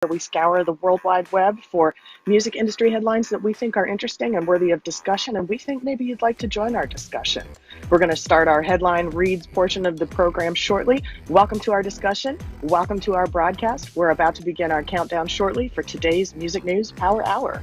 where we scour the World Wide Web for music industry headlines that we think are interesting and worthy of discussion, and we think maybe you'd like to join our discussion. We're going to start our headline reads portion of the program shortly. Welcome to our discussion. Welcome to our broadcast. We're about to begin our countdown shortly for today's Music News Power Hour.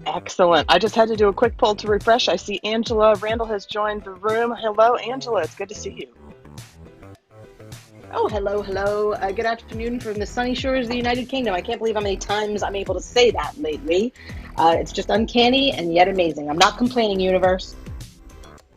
Excellent. I just had to do a quick poll to refresh. I see Angela Randall has joined the room. Hello, Angela. It's good to see you. Oh, hello, hello. Good afternoon from the sunny shores of the United Kingdom. I can't believe how many times I'm able to say that lately. It's just uncanny and yet amazing. I'm not complaining, universe.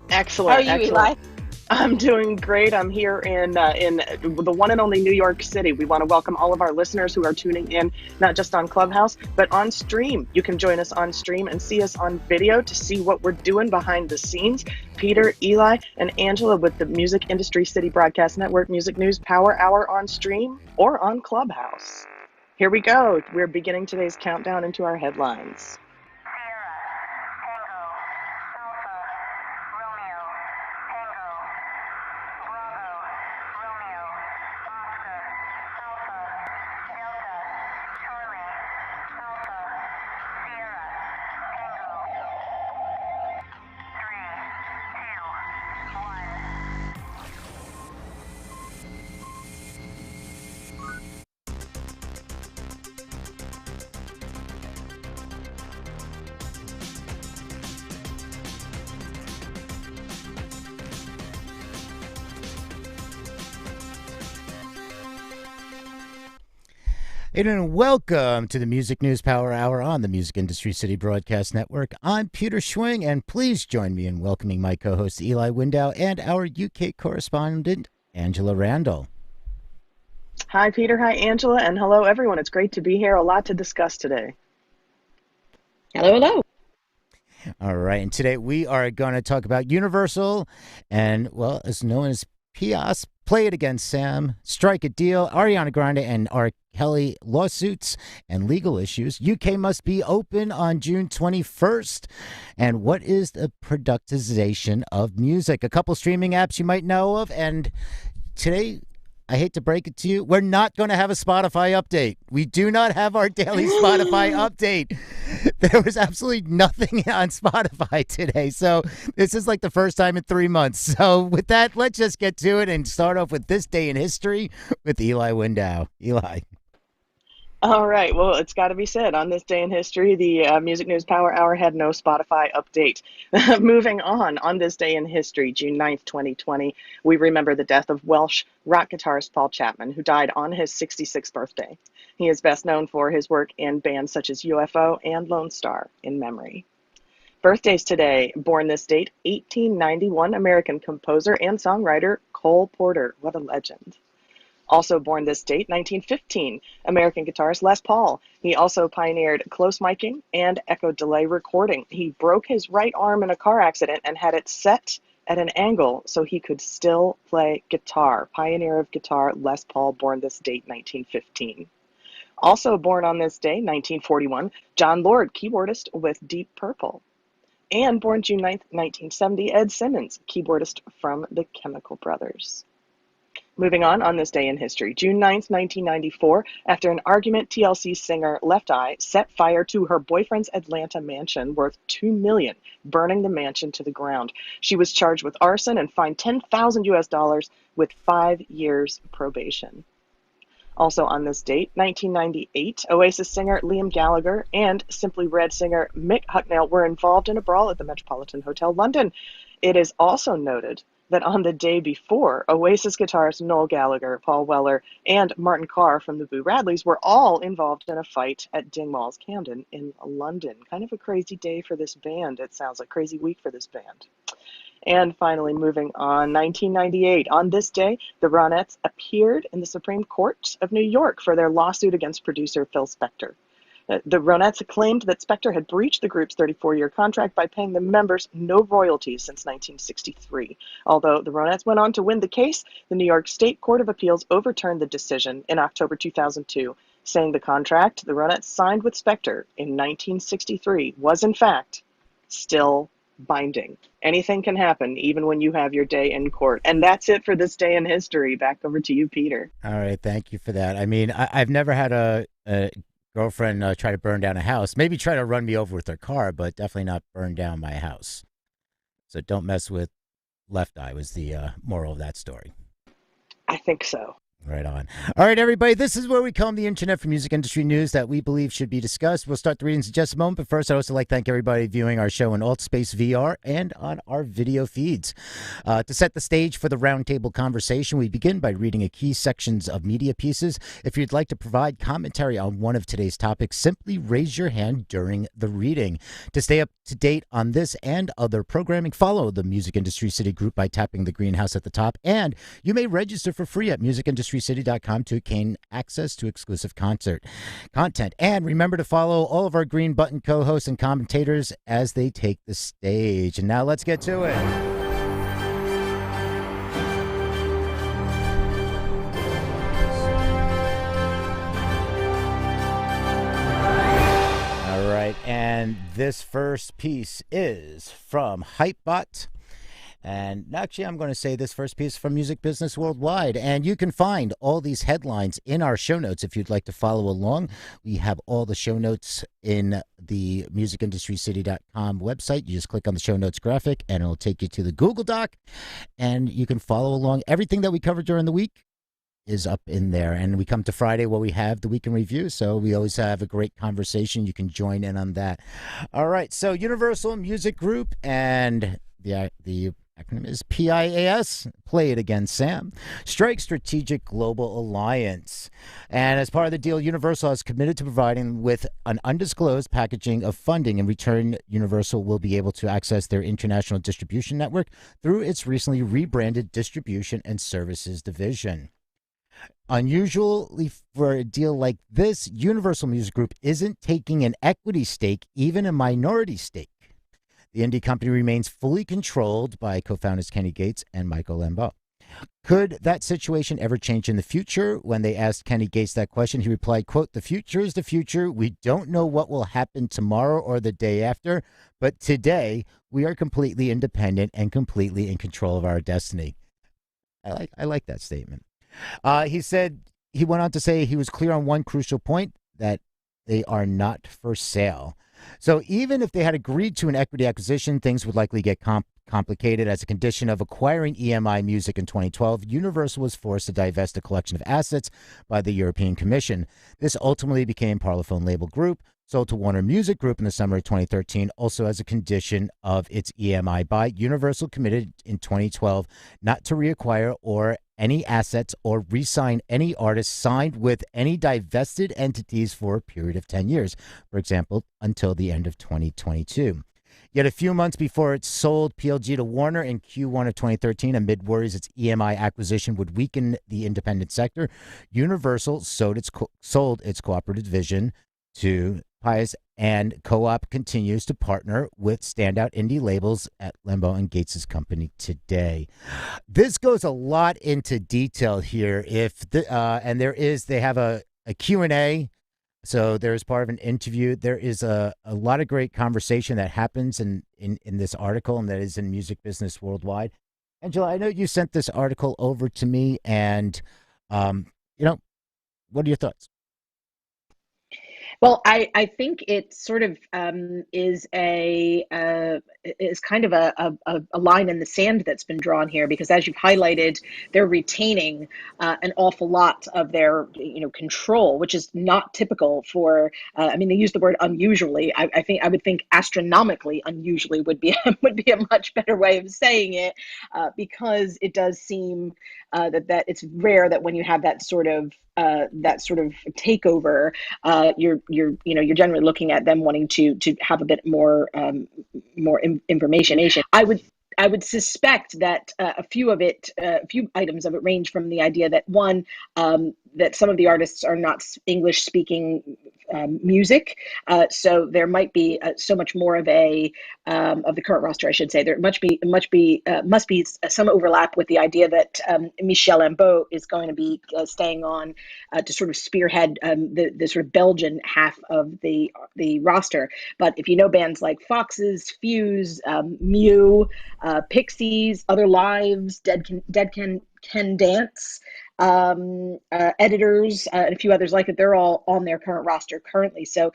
Excellent. How are you, excellent. Eli? I'm doing great. I'm here in the one and only New York City. We want to welcome all of our listeners who are tuning in, not just on Clubhouse, but on stream. You can join us on stream and see us on video to see what we're doing behind the scenes. Peter, Eli, and Angela with the Music Industry City Broadcast Network Music News Power Hour on stream or on Clubhouse. Here we go. We're beginning today's countdown into our headlines. And welcome to the Music News Power Hour on the Music Industry City Broadcast Network. I'm Peter Schwing, and please join me in welcoming my co-host Eli Window and our UK correspondent Angela Randall. Hi, Peter. Hi, Angela. And hello, everyone. It's great to be here. A lot to discuss today. Hello, hello. All right. And today we are going to talk about Universal and, well, as known as PIAS, Play It Again, Sam, Strike a Deal, Ariana Grande and R. Kelly lawsuits and legal issues. UK must be open on June 21st. And what is the productization of music? A couple streaming apps you might know of. And today, I hate to break it to you, we're not going to have a Spotify update. We do not have our daily Spotify update. There was absolutely nothing on Spotify today. So this is like the first time in 3 months. So with that, let's just get to it and start off with this day in history with Eli Window. Eli. All right. Well, it's got to be said, on this day in history, the Music News Power Hour had no Spotify update. Moving on this day in history, June 9th, 2020, we remember the death of Welsh rock guitarist Paul Chapman, who died on his 66th birthday. He is best known for his work in bands such as UFO and Lone Star in memory. Birthdays today, born this date, 1891, American composer and songwriter Cole Porter. What a legend. Also born this date, 1915, American guitarist Les Paul. He also pioneered close miking and echo delay recording. He broke his right arm in a car accident and had it set at an angle so he could still play guitar. Pioneer of guitar, Les Paul, born this date, 1915. Also born on this day, 1941, John Lord, keyboardist with Deep Purple. And born June 9th, 1970, Ed Simmons, keyboardist from the Chemical Brothers. Moving on this day in history, June 9th, 1994, after an argument, TLC singer Left Eye set fire to her boyfriend's Atlanta mansion worth $2 million, burning the mansion to the ground. She was charged with arson and fined $10,000 with 5 years probation. Also on this date, 1998, Oasis singer Liam Gallagher and Simply Red singer Mick Hucknall were involved in a brawl at the Metropolitan Hotel, London. It is also noted that on the day before, Oasis guitarist Noel Gallagher, Paul Weller, and Martin Carr from the Boo Radleys were all involved in a fight at Dingwalls, Camden in London. Kind of a crazy day for this band. It sounds like a crazy week for this band. And finally, moving on, 1998. On this day, the Ronettes appeared in the Supreme Court of New York for their lawsuit against producer Phil Spector. The Ronettes claimed that Spector had breached the group's 34-year contract by paying the members no royalties since 1963. Although the Ronettes went on to win the case, the New York State Court of Appeals overturned the decision in October 2002, saying the contract the Ronettes signed with Spector in 1963 was, in fact, still binding. Anything can happen, even when you have your day in court. And that's it for this day in history. Back over to you, Peter. All right, thank you for that. I mean, I've never had a girlfriend try to burn down a house. Maybe try to run me over with her car, but definitely not burn down my house. So don't mess with Left Eye was the moral of that story. I think so. Right on. All right, everybody, this is where we comb the internet for music industry news that we believe should be discussed. We'll start the readings in just a moment, but first, I'd also like to thank everybody viewing our show in AltSpace VR and on our video feeds. To set the stage for the roundtable conversation, we begin by reading a key sections of media pieces. If you'd like to provide commentary on one of today's topics, simply raise your hand during the reading. To stay up to date on this and other programming, follow the Music Industry City group by tapping the greenhouse at the top, and you may register for free at musicindustrycity.com to gain access to exclusive content. And remember to follow all of our green button co-hosts and commentators as they take the stage. And now let's get to it. All right, and this first piece is from Hypebot. And actually, I'm going to say this first piece from Music Business Worldwide. And you can find all these headlines in our show notes if you'd like to follow along. We have all the show notes in the musicindustrycity.com website. You just click on the show notes graphic and it'll take you to the Google Doc. And you can follow along. Everything that we covered during the week is up in there. And we come to Friday where we have the week in review. So we always have a great conversation. You can join in on that. All right. So Universal Music Group and the acronym is PIAS, Play It Again, Sam, strike Strategic Global Alliance. And as part of the deal, Universal has committed to providing with an undisclosed packaging of funding. In return, Universal will be able to access their international distribution network through its recently rebranded Distribution and Services Division. Unusually for a deal like this, Universal Music Group isn't taking an equity stake, even a minority stake. The indie company remains fully controlled by co-founders Kenny Gates and Michael Lembeau. Could that situation ever change in the future? When they asked Kenny Gates that question, he replied, quote, "The future is the future. We don't know what will happen tomorrow or the day after, but today we are completely independent and completely in control of our destiny." I like that statement. He went on to say he was clear on one crucial point, that they are not for sale. So even if they had agreed to an equity acquisition, things would likely get complicated. As a condition of acquiring EMI Music in 2012, Universal was forced to divest a collection of assets by the European Commission. This ultimately became Parlophone Label Group, sold to Warner Music Group in the summer of 2013. Also as a condition of its EMI buy, Universal committed in 2012 not to reacquire or any assets or re-sign any artists signed with any divested entities for a period of 10 years, for example, until the end of 2022. Yet a few months before it sold PLG to Warner in Q1 of 2013, amid worries its EMI acquisition would weaken the independent sector, Universal sold its cooperative division to PIAS, and Co-op continues to partner with standout indie labels at Lembeau and Gates' company today. This goes a lot into detail here. They have a Q&A. So there's part of an interview. There is a lot of great conversation that happens in this article, and that is in Music Business Worldwide. Angela, I know you sent this article over to me, and what are your thoughts? Well, I think it sort of is kind of a line in the sand that's been drawn here, because as you've highlighted, they're retaining an awful lot of their control, which is not typical for. They use the word unusually. I would think astronomically unusually would be a much better way of saying it, because it does seem that it's rare that when you have that sort of takeover, you're generally looking at them wanting to have a bit more information. I would suspect that a few items of it range from the idea that one, that some of the artists are not English speaking music. So there might be so much more of of the current roster, I should say. There must be some overlap with the idea that Michel Lambeau is going to be staying on to sort of spearhead the sort of Belgian half of the roster. But if you know bands like Foxes, Fuse, Mew, Pixies, Other Lives, Dead Can Dance, Editors, and a few others like it, they're all on their current roster currently. So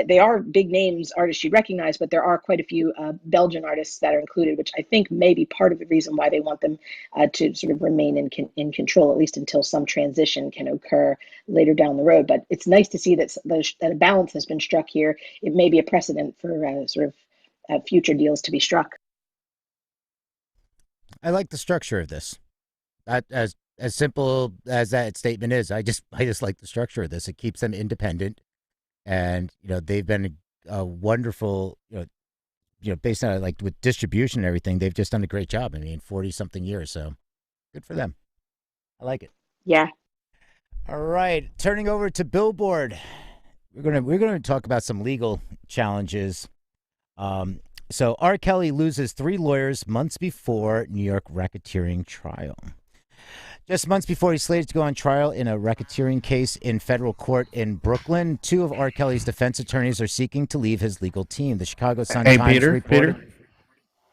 they are big names, artists you recognize, but there are quite a few Belgian artists that are included, which I think may be part of the reason why they want them to sort of remain in control, at least until some transition can occur later down the road. But it's nice to see that a balance has been struck here. It may be a precedent for future deals to be struck. I like the structure of this. As simple as that statement is, I just like the structure of this. It keeps them independent, and they've been a wonderful based on like with distribution and everything. They've just done a great job. I mean, 40-something years, so good for them. I like it. Yeah. All right, turning over to Billboard, we're gonna talk about some legal challenges. So R. Kelly loses 3 lawyers months before New York racketeering trial. Just months before he's slated to go on trial in a racketeering case in federal court in Brooklyn, 2 of R. Kelly's defense attorneys are seeking to leave his legal team. The Chicago Sun-Times reported...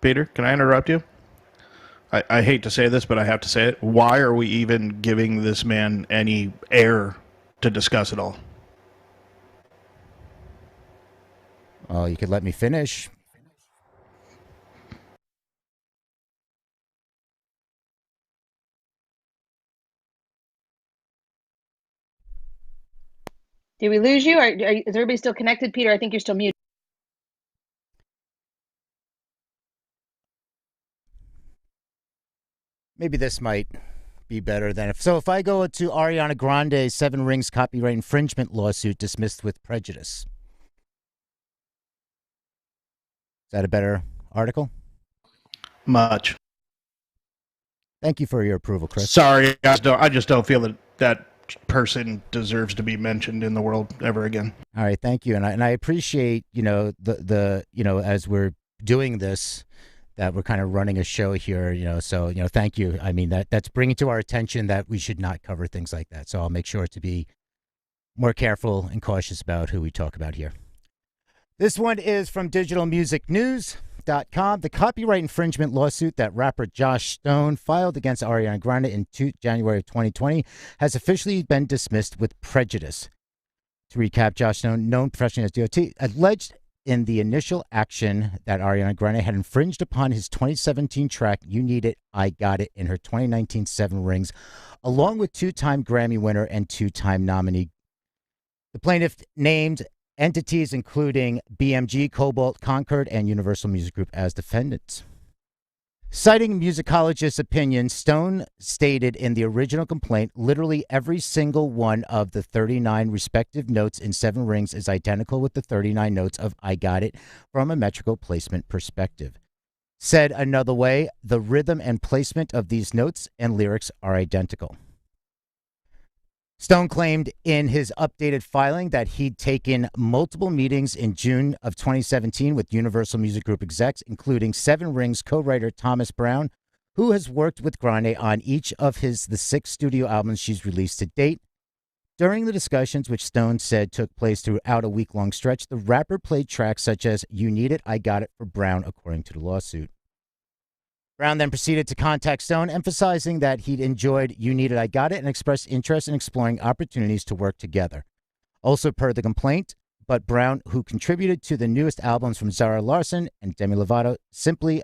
Peter, can I interrupt you? I hate to say this, but I have to say it. Why are we even giving this man any air to discuss it all? Oh, you could let me finish. Did we lose you? Is everybody still connected, Peter? I think you're still muted. Maybe this might be better than if I go to Ariana Grande's 7 Rings copyright infringement lawsuit dismissed with prejudice. Is that a better article? Much. Thank you for your approval, Chris. Sorry, I just don't feel that person deserves to be mentioned in the world ever again. All right, thank you, and I appreciate the as we're doing this, that we're kind of running a show here, so thank you. I mean that's bringing to our attention that we should not cover things like that. So I'll make sure to be more careful and cautious about who we talk about here. This one is from digitalmusicnews.com. The copyright infringement lawsuit that rapper Josh Stone filed against Ariana Grande in January of 2020 has officially been dismissed with prejudice. To recap, Josh Stone, known professionally as DOT, alleged in the initial action that Ariana Grande had infringed upon his 2017 track You Need It, I Got It in her 2019 7 Rings, along with 2-time Grammy winner and 2-time nominee. The plaintiff named entities including BMG, Cobalt, Concord, and Universal Music Group as defendants. Citing musicologist opinion, Stone stated in the original complaint, literally every single one of the 39 respective notes in 7 Rings is identical with the 39 notes of I Got It from a metrical placement perspective. Said another way, the rhythm and placement of these notes and lyrics are identical. Stone claimed in his updated filing that he'd taken multiple meetings in June of 2017 with Universal Music Group execs, including 7 Rings co-writer Thomas Brown, who has worked with Grande on each of the 6 studio albums she's released to date. During the discussions, which Stone said took place throughout a week-long stretch, the rapper played tracks such as You Need It, I Got It for Brown, according to the lawsuit. Brown then proceeded to contact Stone, emphasizing that he'd enjoyed You Need It, I Got It, and expressed interest in exploring opportunities to work together. Also per the complaint, but Brown, who contributed to the newest albums from Zara Larsson and Demi Lovato, simply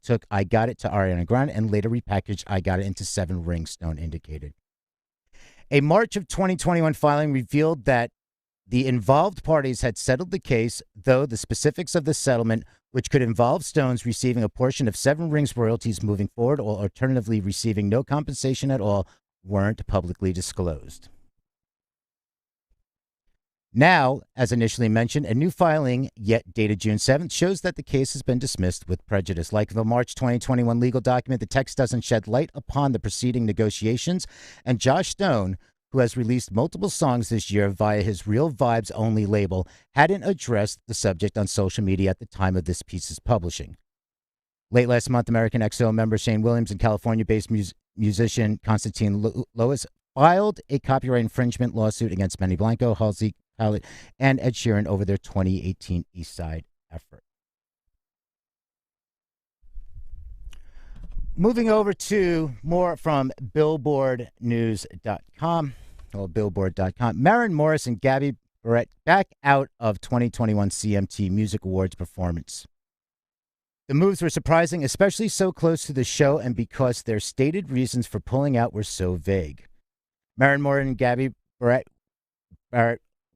took I Got It to Ariana Grande and later repackaged I Got It into 7 Rings, Stone indicated. A March of 2021 filing revealed that the involved parties had settled the case, though the specifics of the settlement, which could involve Stones receiving a portion of 7 Rings royalties moving forward or alternatively receiving no compensation at all, weren't publicly disclosed. Now, as initially mentioned, a new filing, yet dated June 7th, shows that the case has been dismissed with prejudice. Like the March 2021 legal document, the text doesn't shed light upon the preceding negotiations, and Josh Stone, who has released multiple songs this year via his Real Vibes Only label, hadn't addressed the subject on social media at the time of this piece's publishing. Late last month, American XO member Shane Williams and California-based musician Constantine Lois filed a copyright infringement lawsuit against Benny Blanco, Halsey Khaled, and Ed Sheeran over their 2018 East Side effort. Moving over to more from BillboardNews.com, or Billboard.com. Maren Morris and Gabby Barrett back out of 2021 CMT Music Awards performance. The moves were surprising, especially so close to the show, and because their stated reasons for pulling out were so vague. Maren Morris and Gabby Barrett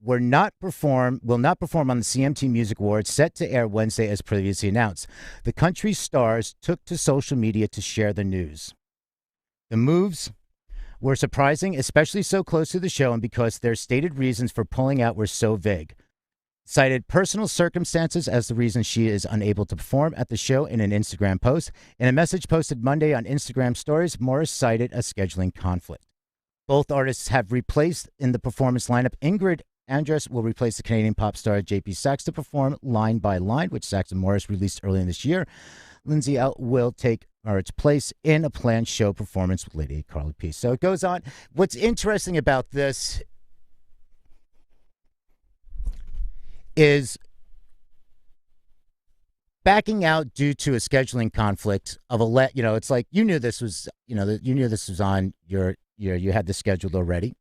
will not perform on the CMT Music Awards set to air Wednesday as previously announced. The country stars took to social media to share the news. The moves were surprising, especially so close to the show, and because their stated reasons for pulling out were so vague. Cited personal circumstances as the reason she is unable to perform at the show in an Instagram post. In a message posted Monday on Instagram stories, Morris cited a scheduling conflict. Both artists have replaced in the performance lineup. Ingrid Andress will replace the Canadian pop star J.P. Sachs to perform Line by Line, which Sachs and Morris released earlier this year. Lindsay Out will take its place in a planned show performance with Lady Carly Peace. So it goes on. What's interesting about this is backing out due to a scheduling conflict of it's like you knew this was on you had this scheduled already.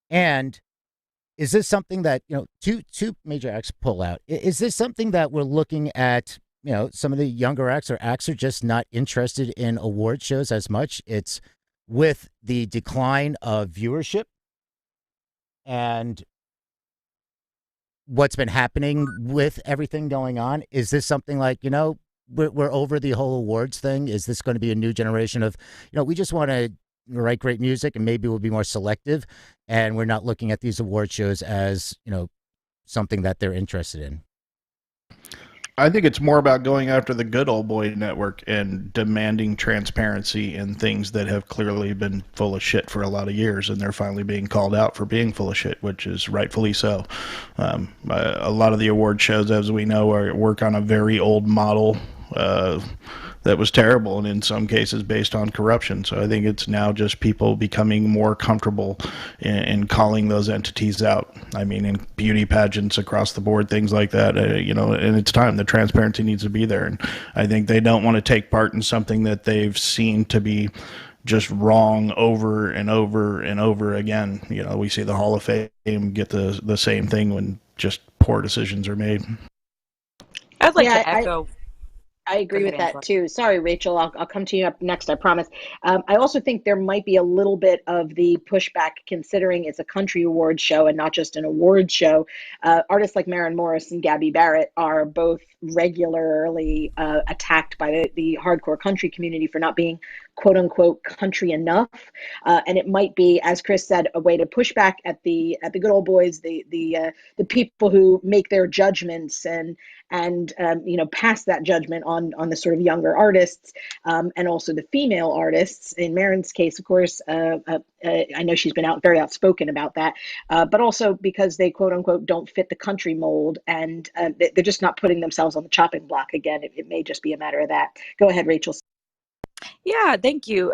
And is this something that, two major acts pull out? Is this something that we're looking at, some of the younger acts are just not interested in award shows as much? It's with the decline of viewership and what's been happening with everything going on. Is this something like, we're over the whole awards thing? Is this going to be a new generation of, we just want to write great music and maybe we'll be more selective, and we're not looking at these award shows as, something that they're interested in? I think it's more about going after the good old boy network and demanding transparency in things that have clearly been full of shit for a lot of years, and they're finally being called out for being full of shit, which is rightfully so. A lot of the award shows, as we know, work on a very old model that was terrible, and in some cases based on corruption. So I think it's now just people becoming more comfortable in calling those entities out. I mean, in beauty pageants across the board, things like that, and it's time. The transparency needs to be there. And I think they don't want to take part in something that they've seen to be just wrong over and over and over again. We see the Hall of Fame get the same thing when just poor decisions are made. I'd like to echo. I agree with that too. Sorry, Rachel. I'll come to you up next, I promise. I also think there might be a little bit of the pushback, considering it's a country awards show and not just an awards show. Artists like Maren Morris and Gabby Barrett are both regularly attacked by the hardcore country community for not being quote unquote country enough. And it might be, as Chris said, a way to push back at the good old boys, the people who make their judgments and pass that judgment on the sort of younger artists, and also the female artists. In Maren's case, of course, I know she's been very outspoken about that, but also because they quote unquote don't fit the country mold, and they're just not putting themselves on the chopping block again. It may just be a matter of that. Go ahead, Rachel. Yeah, thank you.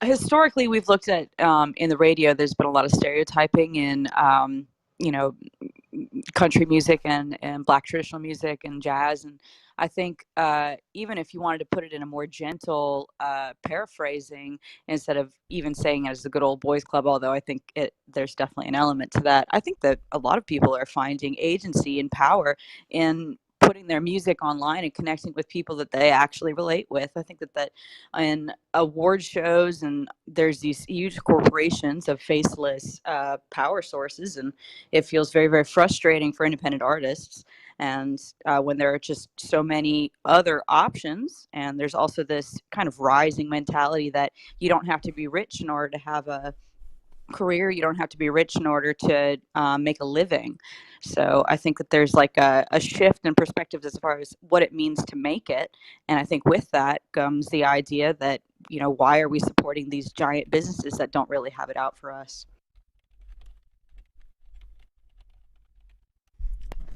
Historically, we've looked at in the radio, there's been a lot of stereotyping in country music and Black traditional music and jazz. And I think even if you wanted to put it in a more gentle paraphrasing, instead of even saying it as the good old boys club, although I think there's definitely an element to that, I think that a lot of people are finding agency and power in putting their music online and connecting with people that they actually relate with. I think that in award shows, and there's these huge corporations of faceless power sources, and it feels very, very frustrating for independent artists. And when there are just so many other options, and there's also this kind of rising mentality that you don't have to be rich in order to have a career, you don't have to be rich in order to make a living. So I think that there's like a shift in perspective as far as what it means to make it. And I think with that comes the idea that, why are we supporting these giant businesses that don't really have it out for us?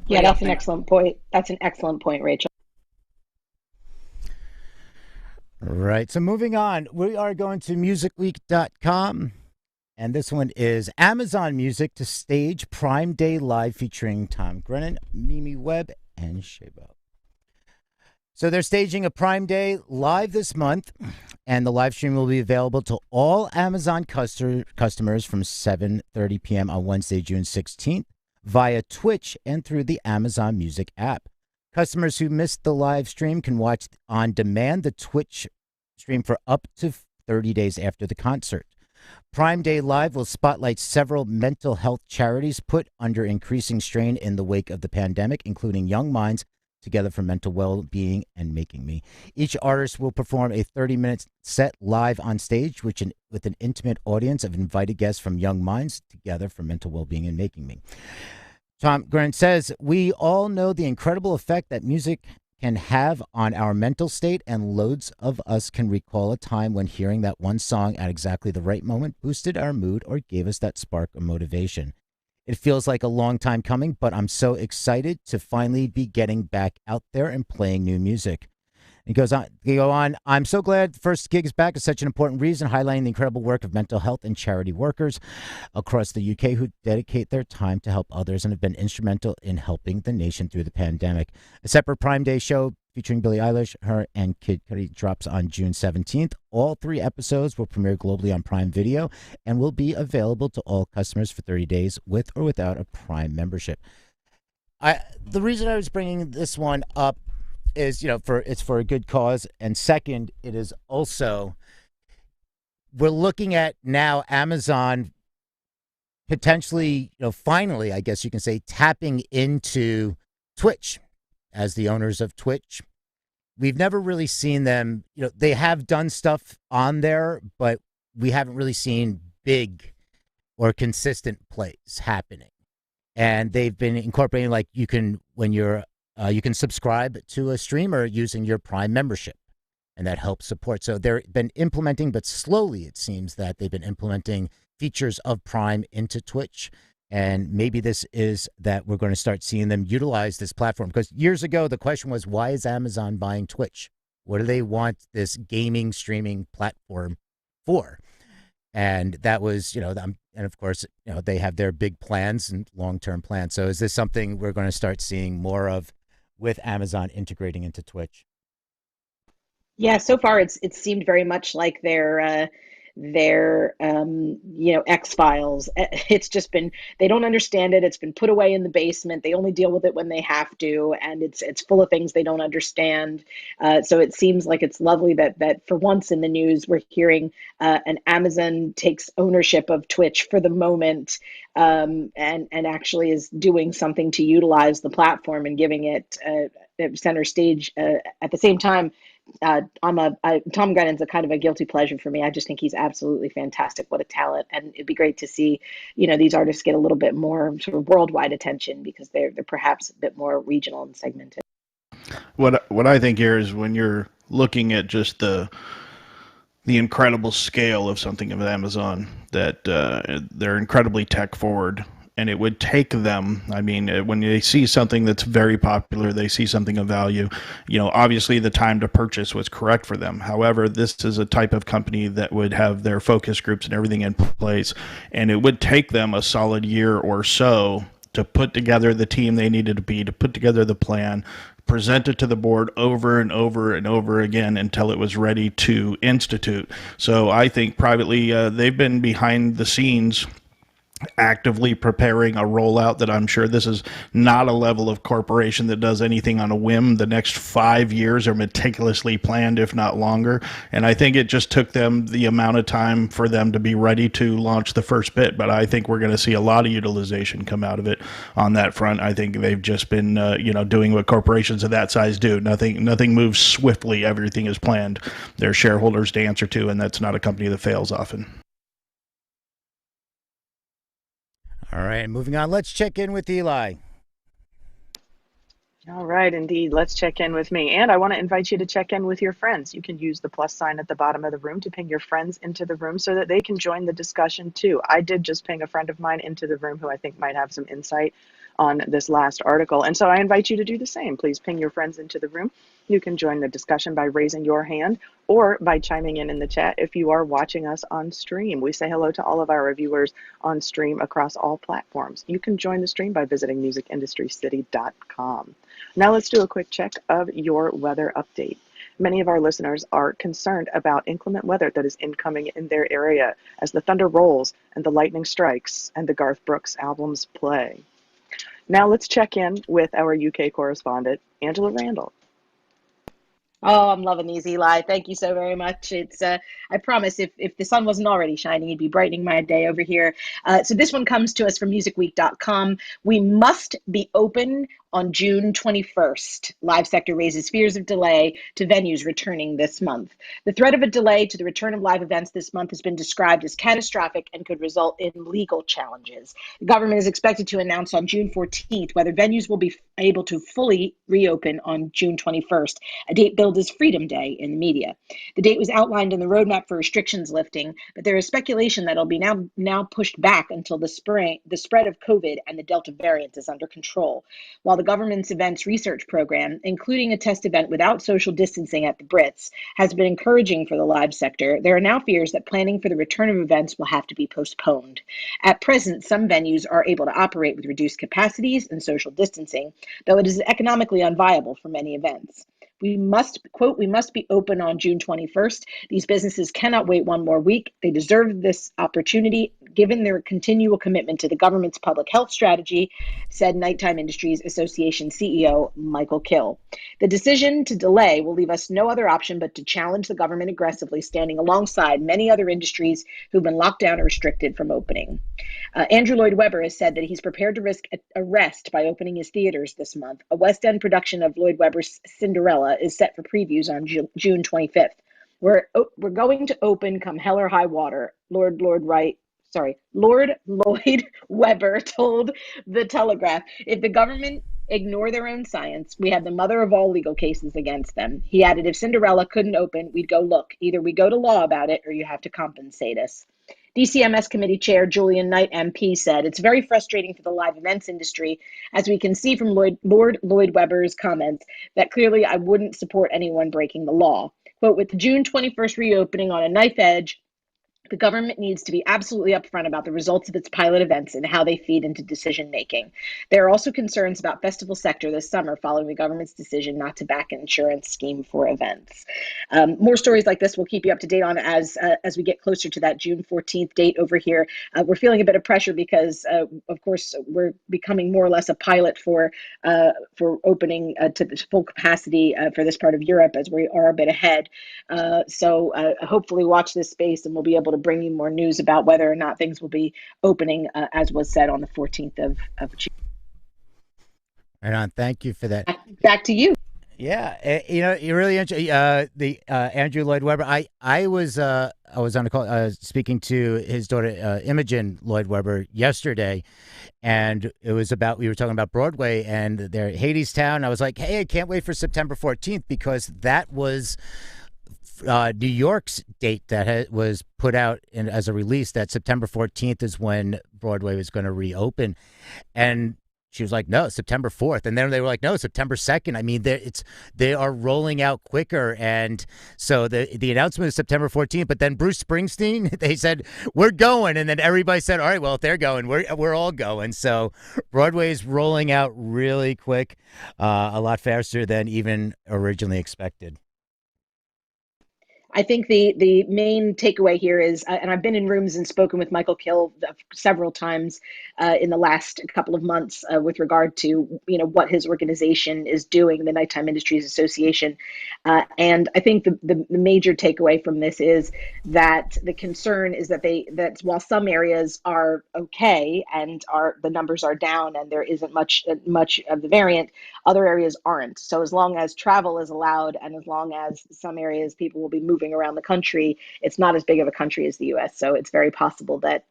What Yeah, do y'all that's an think? excellent point. That's an excellent point, Rachel. Right. So moving on, we are going to musicweek.com. And this one is Amazon Music to stage Prime Day Live featuring Tom Grennan, Mimi Webb, and Shaybo. So they're staging a Prime Day live this month, and the live stream will be available to all Amazon customers from 7:30 p.m. on Wednesday, June 16th, via Twitch and through the Amazon Music app. Customers who missed the live stream can watch on demand the Twitch stream for up to 30 days after the concert. Prime Day Live will spotlight several mental health charities put under increasing strain in the wake of the pandemic, including Young Minds, Together for Mental Well-Being, and Making Me. Each artist will perform a 30-minute set live on stage, with an intimate audience of invited guests from Young Minds, Together for Mental Well-Being, and Making Me. Tom Grant says, we all know the incredible effect that music can have on our mental state, and loads of us can recall a time when hearing that one song at exactly the right moment boosted our mood or gave us that spark of motivation. It feels like a long time coming, but I'm so excited to finally be getting back out there and playing new music. He goes on, I'm so glad the first gig is back. It's such an important reason, highlighting the incredible work of mental health and charity workers across the UK who dedicate their time to help others and have been instrumental in helping the nation through the pandemic. A separate Prime Day show featuring Billie Eilish, her, and Kid Cudi drops on June 17th. All 3 episodes will premiere globally on Prime Video and will be available to all customers for 30 days with or without a Prime membership. The reason I was bringing this one up is, it's for a good cause, and second, it is also, we're looking at now Amazon potentially, finally, I guess you can say, tapping into Twitch as the owners of Twitch. We've never really seen them, they have done stuff on there, but we haven't really seen big or consistent plays happening. And they've been incorporating, like, you can subscribe to a streamer using your Prime membership, and that helps support. So they've been implementing, but slowly it seems that they've been implementing features of Prime into Twitch. And maybe this is that we're going to start seeing them utilize this platform. Because years ago, the question was, why is Amazon buying Twitch? What do they want this gaming streaming platform for? And that was, and of course, they have their big plans and long-term plans. So is this something we're going to start seeing more of with Amazon integrating into Twitch? Yeah, so far it's seemed very much like their X-Files. It's just been, they don't understand it. It's been put away in the basement. They only deal with it when they have to, and it's full of things they don't understand. So it seems like it's lovely that for once in the news we're hearing an Amazon takes ownership of Twitch for the moment, and actually is doing something to utilize the platform and giving it center stage. At the same time, Tom Grennan's a kind of a guilty pleasure for me. I just think he's absolutely fantastic. What a talent. And it'd be great to see, these artists get a little bit more sort of worldwide attention, because they're perhaps a bit more regional and segmented. What I think here is, when you're looking at just the incredible scale of something of Amazon, that they're incredibly tech forward. And it would take them, when they see something that's very popular, they see something of value, obviously the time to purchase was correct for them. However, this is a type of company that would have their focus groups and everything in place. And it would take them a solid year or so to put together the team they needed to put together the plan, present it to the board over and over and over again until it was ready to institute. So I think privately, they've been behind the scenes actively preparing a rollout that I'm sure this is not a level of corporation that does anything on a whim. The next 5 years are meticulously planned, if not longer. And I think it just took them the amount of time for them to be ready to launch the first bit. But I think we're going to see a lot of utilization come out of it on that front. I think they've just been, doing what corporations of that size do. Nothing moves swiftly. Everything is planned. Their shareholders to answer to, and that's not a company that fails often. All right, moving on. Let's check in with Eli. All right, indeed. Let's check in with me. And I want to invite you to check in with your friends. You can use the plus sign at the bottom of the room to ping your friends into the room so that they can join the discussion too. I did just ping a friend of mine into the room who I think might have some insight on this last article. And so I invite you to do the same. Please ping your friends into the room. You can join the discussion by raising your hand or by chiming in the chat if you are watching us on stream. We say hello to all of our viewers on stream across all platforms. You can join the stream by visiting musicindustrycity.com. Now let's do a quick check of your weather update. Many of our listeners are concerned about inclement weather that is incoming in their area as the thunder rolls and the lightning strikes and the Garth Brooks albums play. Now let's check in with our UK correspondent, Angela Randall. Oh, I'm loving these, Eli. Thank you so very much. It's I promise if the sun wasn't already shining, it'd be brightening my day over here. So this one comes to us from musicweek.com. We must be open on June 21st. Live sector raises fears of delay to venues returning this month. The threat of a delay to the return of live events this month has been described as catastrophic and could result in legal challenges. The government is expected to announce on June 14th whether venues will be able to fully reopen on June 21st, a date billed as Freedom Day in the media. The date was outlined in the roadmap for restrictions lifting, but there is speculation that it'll be now pushed back until the spread of COVID and the Delta variant is under control. While the government's events research program, including a test event without social distancing at the Brits, has been encouraging for the live sector, there are now fears that planning for the return of events will have to be postponed. At present, some venues are able to operate with reduced capacities and social distancing, though it is economically unviable for many events. We must, quote, we must be open on June 21st. These businesses cannot wait one more week. They deserve this opportunity, given their continual commitment to the government's public health strategy, said Nighttime Industries Association CEO Michael Kill. The decision to delay will leave us no other option but to challenge the government aggressively, standing alongside many other industries who've been locked down or restricted from opening. Andrew Lloyd Webber has said that he's prepared to risk arrest by opening his theaters this month. A West End production of Lloyd Webber's Cinderella is set for previews on June 25th. We're going to open come hell or high water, Lord Lloyd Webber told The Telegraph. If the government ignore their own science, we have the mother of all legal cases against them. He added, if Cinderella couldn't open, we'd go look. Either we go to law about it or you have to compensate us. DCMS Committee Chair Julian Knight, MP, said, it's very frustrating for the live events industry, as we can see from Lord Lloyd Webber's comments, that clearly I wouldn't support anyone breaking the law. Quote, with the June 21st reopening on a knife edge, the government needs to be absolutely upfront about the results of its pilot events and how they feed into decision making. There are also concerns about festival sector this summer following the government's decision not to back an insurance scheme for events. More stories like this we'll keep you up to date on as we get closer to that June 14th date over here. We're feeling a bit of pressure because, of course, we're becoming more or less a pilot for opening to the full capacity for this part of Europe, as we are a bit ahead. So hopefully watch this space and we'll be able to bring you more news about whether or not things will be opening, as was said, on the 14th of June. Right on. Thank you for that. Back to you. Yeah, you really the Andrew Lloyd Webber. I was on a call speaking to his daughter Imogen Lloyd Webber yesterday, and it was we were talking about Broadway and their Hadestown. I was like, hey, I can't wait for September 14th because that was New York's date that was put out as a release, that September 14th is when Broadway was going to reopen. And she was like, no, September 4th. And then they were like, no, September 2nd. I mean, they are rolling out quicker. And so the announcement is September 14th. But then Bruce Springsteen, they said, we're going. And then everybody said, all right, well, if they're going, we're all going. So Broadway is rolling out really quick, a lot faster than even originally expected. I think the main takeaway here is, and I've been in rooms and spoken with Michael Kill several times in the last couple of months with regard to what his organization is doing, the Nighttime Industries Association, and I think the major takeaway from this is that the concern is that while some areas are okay and the numbers are down and there isn't much of the variant, other areas aren't. So as long as travel is allowed and as long as some areas people will be moving around the country, it's not as big of a country as the US. So it's very possible that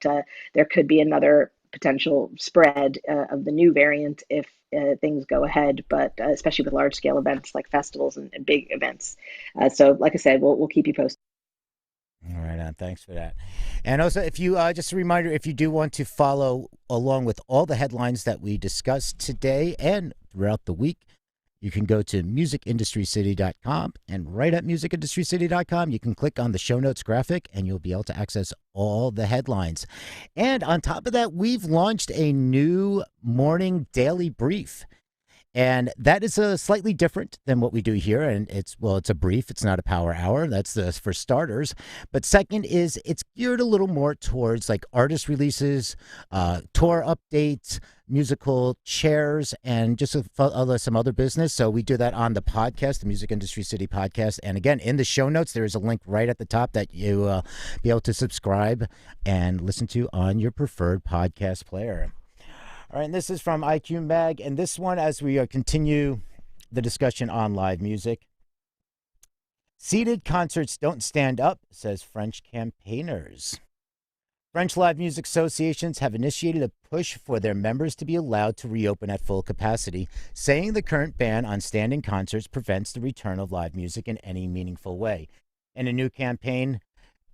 there could be another potential spread of the new variant if things go ahead, but especially with large scale events like festivals and big events. So like I said, we'll keep you posted. All right, thanks for that. And also, if you just a reminder, if you do want to follow along with all the headlines that we discussed today and throughout the week, you can go to musicindustrycity.com, and right at musicindustrycity.com, you can click on the show notes graphic and you'll be able to access all the headlines. And on top of that, we've launched a new morning daily brief. And that is slightly different than what we do here. And it's a brief. It's not a power hour. That's for starters. But second is it's geared a little more towards like artist releases, tour updates, musical chairs, and just some other business. So we do that on the podcast, the Music Industry City podcast. And again, in the show notes, there is a link right at the top that you be able to subscribe and listen to on your preferred podcast player. All right, and this is from IQ Mag, and this one, as we continue the discussion on live music. Seated concerts don't stand up, says French campaigners. French live music associations have initiated a push for their members to be allowed to reopen at full capacity, saying the current ban on standing concerts prevents the return of live music in any meaningful way. In a new campaign,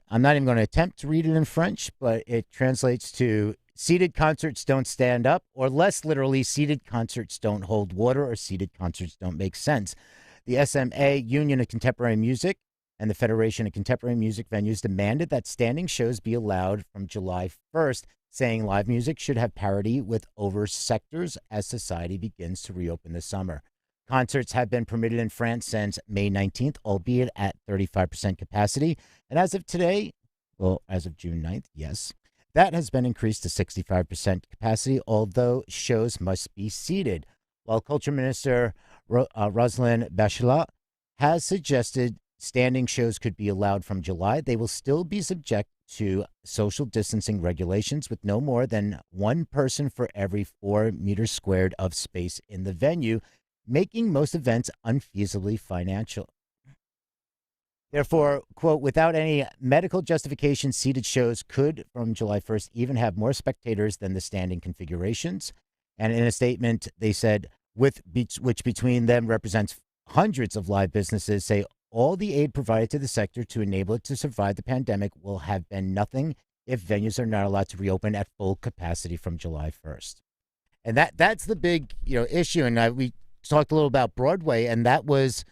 I'm not even going to attempt to read it in French, but it translates to seated concerts don't stand up, or less literally, seated concerts don't hold water, or seated concerts don't make sense. The SMA, Union of Contemporary Music, and the Federation of Contemporary Music Venues demanded that standing shows be allowed from July 1st, saying live music should have parity with over sectors as society begins to reopen this summer. Concerts have been permitted in France since May 19th, albeit at 35% capacity. And as of today, well, as of June 9th, yes, that has been increased to 65% capacity, although shows must be seated. While Culture Minister Roselyne Bachelot has suggested standing shows could be allowed from July, they will still be subject to social distancing regulations with no more than one person for every 4 meters squared of space in the venue, making most events unfeasibly financial. Therefore, quote, without any medical justification, seated shows could, from July 1st, even have more spectators than the standing configurations. And in a statement, they said, which between them represents hundreds of live businesses, say all the aid provided to the sector to enable it to survive the pandemic will have been nothing if venues are not allowed to reopen at full capacity from July 1st. And that's the big issue. And we talked a little about Broadway, and that was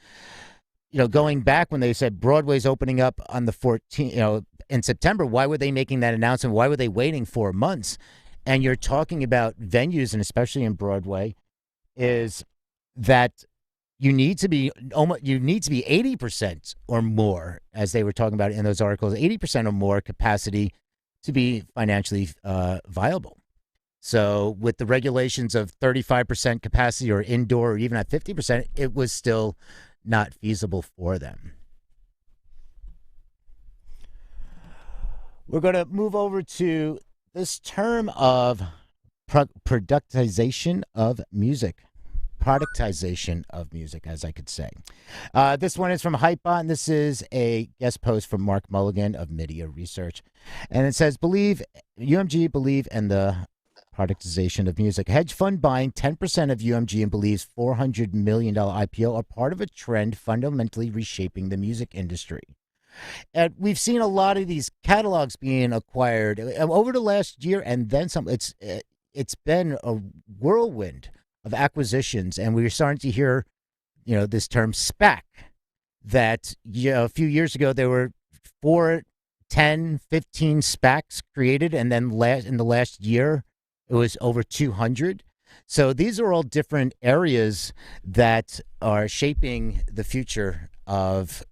going back when they said Broadway's opening up on the 14th, in September. Why were they making that announcement? Why were they waiting 4 months? And you're talking about venues, and especially in Broadway, is that you need to be 80% or more, as they were talking about in those articles, 80% or more capacity to be financially viable. So with the regulations of 35% capacity or indoor, or even at 50%, it was still not feasible for them. We're going to move over to this term of productization of music. Productization of music, as I could say. This one is from Hypebot. This is a guest post from Mark Mulligan of Media Research. And it says, UMG believe in the productization of music. Hedge fund buying 10% of UMG and Believe's $400 million IPO are part of a trend fundamentally reshaping the music industry. And we've seen a lot of these catalogs being acquired over the last year and then some. It's been a whirlwind of acquisitions, and we're starting to hear, this term SPAC, that a few years ago there were 4, 10, 15 SPACs created, and then in the last year it was over 200. So these are all different areas that are shaping the future of,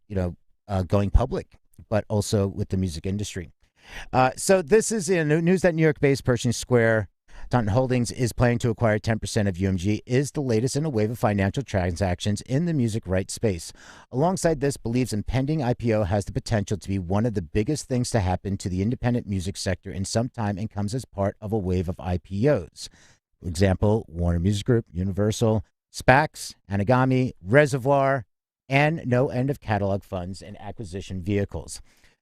going public, but also with the music industry. So this is in news that New York-based Pershing Square Taunton Holdings is planning to acquire 10% of UMG, is the latest in a wave of financial transactions in the music rights space. Alongside this, Believe's impending IPO has the potential to be one of the biggest things to happen to the independent music sector in some time, and comes as part of a wave of IPOs. For example, Warner Music Group, Universal, SPACs, Anagami, Reservoir, and no end of catalog funds and acquisition vehicles.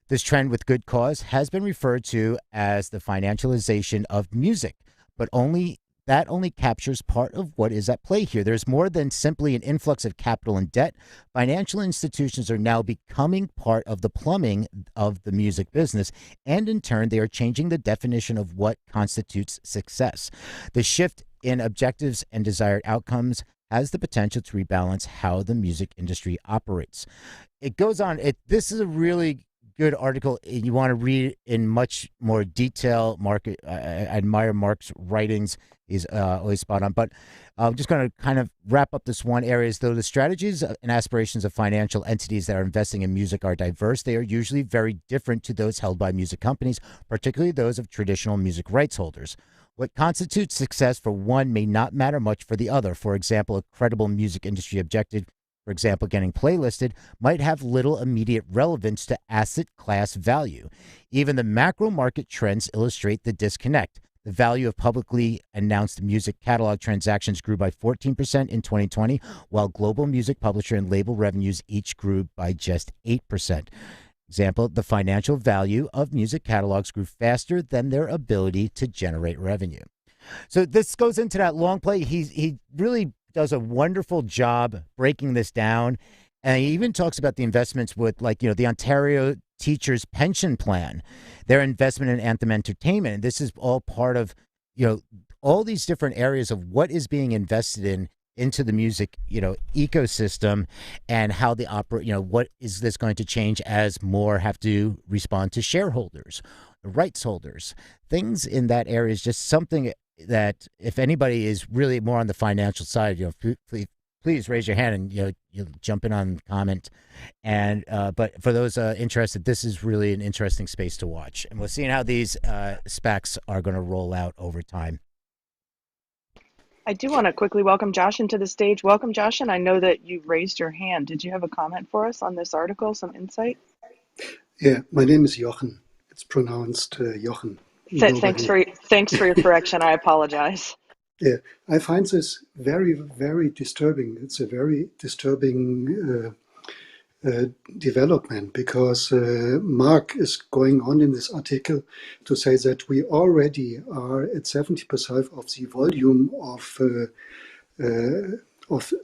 This trend, with good cause, has been referred to as the financialization of music, but only that only captures part of what is at play here. There's more than simply an influx of capital and debt. Financial institutions are now becoming part of the plumbing of the music business, and in turn, they are changing the definition of what constitutes success. The shift in objectives and desired outcomes has the potential to rebalance how the music industry operates. It goes on. This is a really good article. You want to read in much more detail. Mark, I admire Mark's writings. He's always spot on. But I'm just going to kind of wrap up this one area. As though the strategies and aspirations of financial entities that are investing in music are diverse, they are usually very different to those held by music companies, particularly those of traditional music rights holders. What constitutes success for one may not matter much for the other. For example, a credible music industry objective, for example, getting playlisted, might have little immediate relevance to asset class value. Even the macro market trends illustrate the disconnect. The value of publicly announced music catalog transactions grew by 14% in 2020, while global music publisher and label revenues each grew by just 8%. Example, the financial value of music catalogs grew faster than their ability to generate revenue. So this goes into that long play. He really does a wonderful job breaking this down. And he even talks about the investments with, like, the Ontario Teachers Pension Plan, their investment in Anthem Entertainment. And this is all part of, all these different areas of what is being invested in into the music, ecosystem, and how the opera, what is this going to change as more have to respond to shareholders, rights holders, things in that area is just something that if anybody is really more on the financial side, please raise your hand and you'll jump in on the comment. And but for those interested, this is really an interesting space to watch, and we're seeing how these specs are going to roll out over time. I do want to quickly welcome Josh into the stage. Welcome, Josh, and I know that you raised your hand. Did you have a comment for us on this article, some insight? Yeah, my name is Jochen. It's pronounced Jochen. Thanks for your correction. I apologize. Yeah, I find this very, very disturbing. It's a very disturbing development, because Mark is going on in this article to say that we already are at 70% of the volume of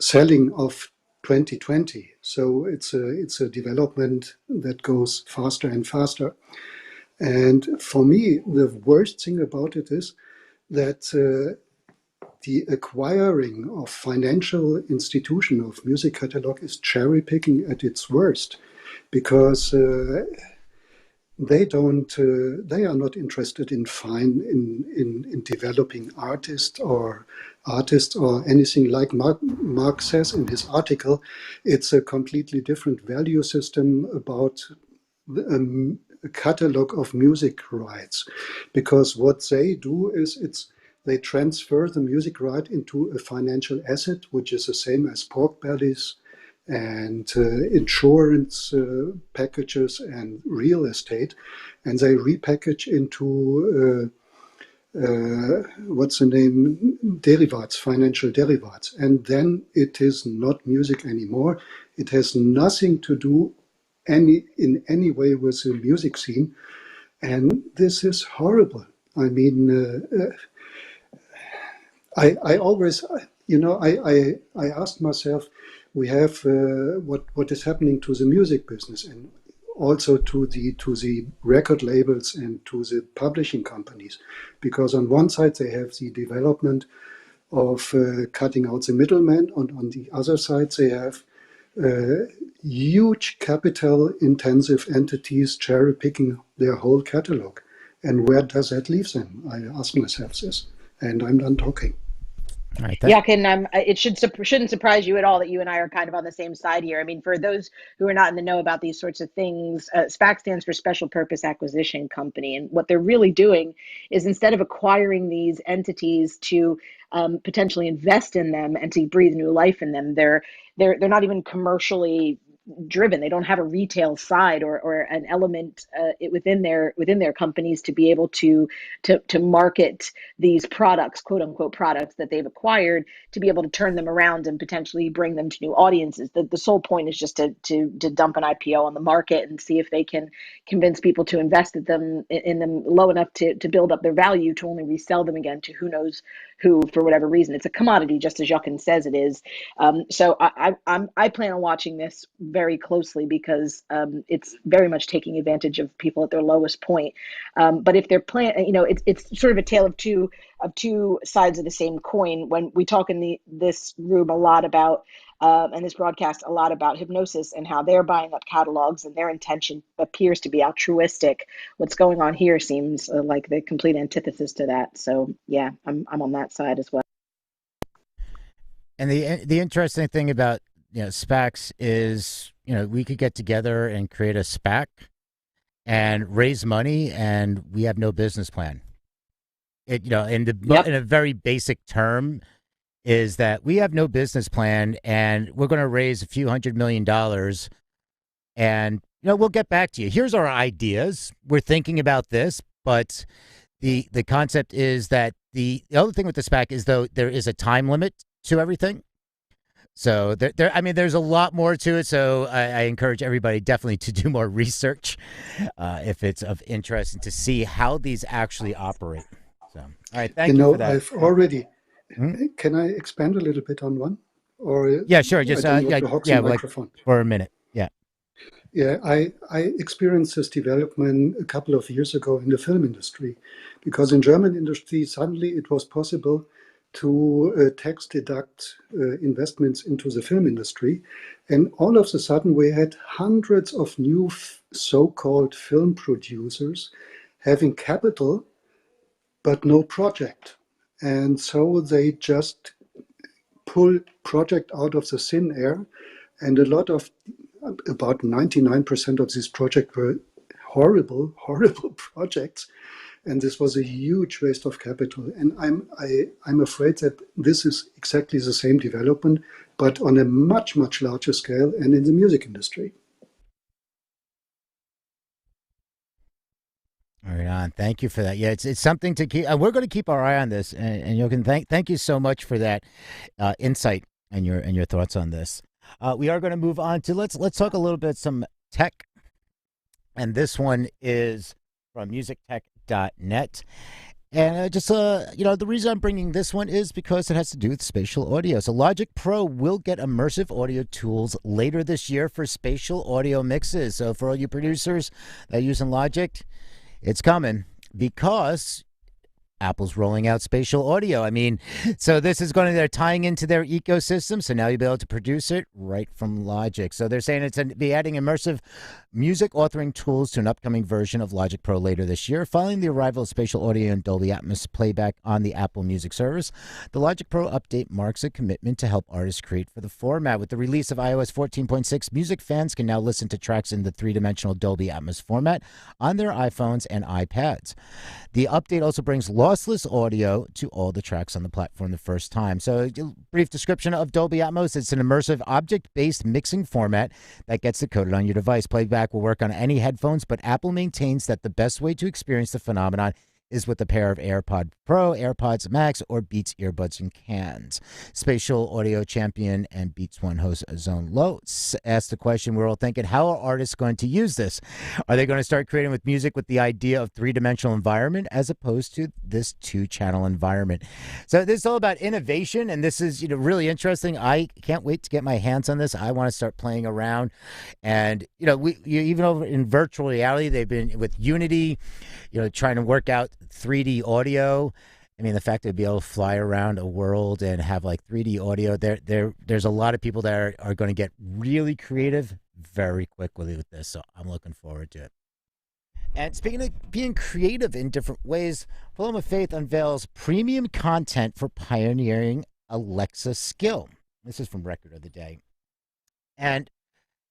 selling of 2020. So it's a development that goes faster and faster. And for me, the worst thing about it is that the acquiring of financial institution of music catalog is cherry picking at its worst, because they are not interested in developing artists or anything like Mark says in his article. It's a completely different value system about a catalog of music rights, because what they do is they transfer the music right into a financial asset, which is the same as pork bellies and insurance packages and real estate, and they repackage into derivatives, financial derivatives, and then it is not music anymore. It has nothing to do in any way with the music scene, and this is horrible. I mean, I always, I asked myself, we have what is happening to the music business, and also to the record labels and to the publishing companies, because on one side they have the development of cutting out the middleman. On the other side they have huge capital intensive entities cherry picking their whole catalog. And where does that leave them? I ask myself this, and I'm done talking. All right, it shouldn't surprise you at all that you and I are kind of on the same side here. I mean, for those who are not in the know about these sorts of things, SPAC stands for Special Purpose Acquisition Company, and what they're really doing is, instead of acquiring these entities to potentially invest in them and to breathe new life in them, they're not even commercially driven. They don't have a retail side or an element within their companies to be able to market these products, quote unquote products that they've acquired, to be able to turn them around and potentially bring them to new audiences. The sole point is just to dump an IPO on the market and see if they can convince people to invest in them low enough to build up their value to only resell them again to who knows who, for whatever reason. It's a commodity, just as Jochen says it is. So I plan on watching this very closely because it's very much taking advantage of people at their lowest point. But if they're it's sort of a tale of two sides of the same coin. When we talk in this room a lot about and this broadcast a lot about Hypnosis and how they're buying up catalogs and their intention appears to be altruistic. What's going on here seems like the complete antithesis to that. So yeah, I'm on that side as well. And the interesting thing about SPACs is we could get together and create a SPAC and raise money, and we have no business plan. In a very basic term, is that we have no business plan, and we're going to raise a few $100 million, and we'll get back to you. Here's our ideas. We're thinking about this, but the concept is that the other thing with the SPAC is, though, there is a time limit to everything. So there's a lot more to it. So I encourage everybody definitely to do more research if it's of interest, and to see how these actually operate. So, all right, thank you for that. I've already. Can I expand a little bit on one? Or yeah, sure. Just microphone. For a minute. Yeah, I experienced this development a couple of years ago in the film industry, because in German industry, suddenly it was possible to tax deduct investments into the film industry. And all of a sudden, we had hundreds of new so-called film producers having capital, but no project. And so they just pull project out of the thin air. And about 99% of these projects were horrible projects. And this was a huge waste of capital. And I'm afraid that this is exactly the same development, but on a much, much larger scale and in the music industry. All right, on. Thank you for that. Yeah, it's something to keep. We're going to keep our eye on this, and you can thank you so much for that insight and your thoughts on this. We are going to move on to let's talk a little bit some tech, and this one is from musictech.net. And the reason I'm bringing this one is because it has to do with spatial audio. So Logic Pro will get immersive audio tools later this year for spatial audio mixes. So for all you producers that are using Logic, it's coming, because Apple's rolling out spatial audio. I mean, so this is they're tying into their ecosystem. So now you'll be able to produce it right from Logic. So they're saying it's going to be adding immersive music authoring tools to an upcoming version of Logic Pro later this year. Following the arrival of spatial audio and Dolby Atmos playback on the Apple Music service, the Logic Pro update marks a commitment to help artists create for the format. With the release of iOS 14.6, music fans can now listen to tracks in the three-dimensional Dolby Atmos format on their iPhones and iPads. The update also brings lossless audio to all the tracks on the platform the first time. So a brief description of Dolby Atmos: it's an immersive object-based mixing format that gets decoded on your device. Playback will work on any headphones, but Apple maintains that the best way to experience the phenomenon is with a pair of AirPod Pro, AirPods Max, or Beats earbuds and cans. Spatial audio champion and Beats One host Zone Lowe asked the question we're all thinking: how are artists going to use this? Are they going to start creating with music with the idea of three-dimensional environment as opposed to this two-channel environment? So this is all about innovation, and this is really interesting. I can't wait to get my hands on this. I want to start playing around, and even over in virtual reality, they've been with Unity, trying to work out 3D audio. I mean, the fact to be able to fly around a world and have like 3D audio, there's a lot of people that are going to get really creative very quickly with this. So I'm looking forward to it. And speaking of being creative in different ways, Paloma Faith unveils premium content for pioneering Alexa skill. This is from Record of the Day. And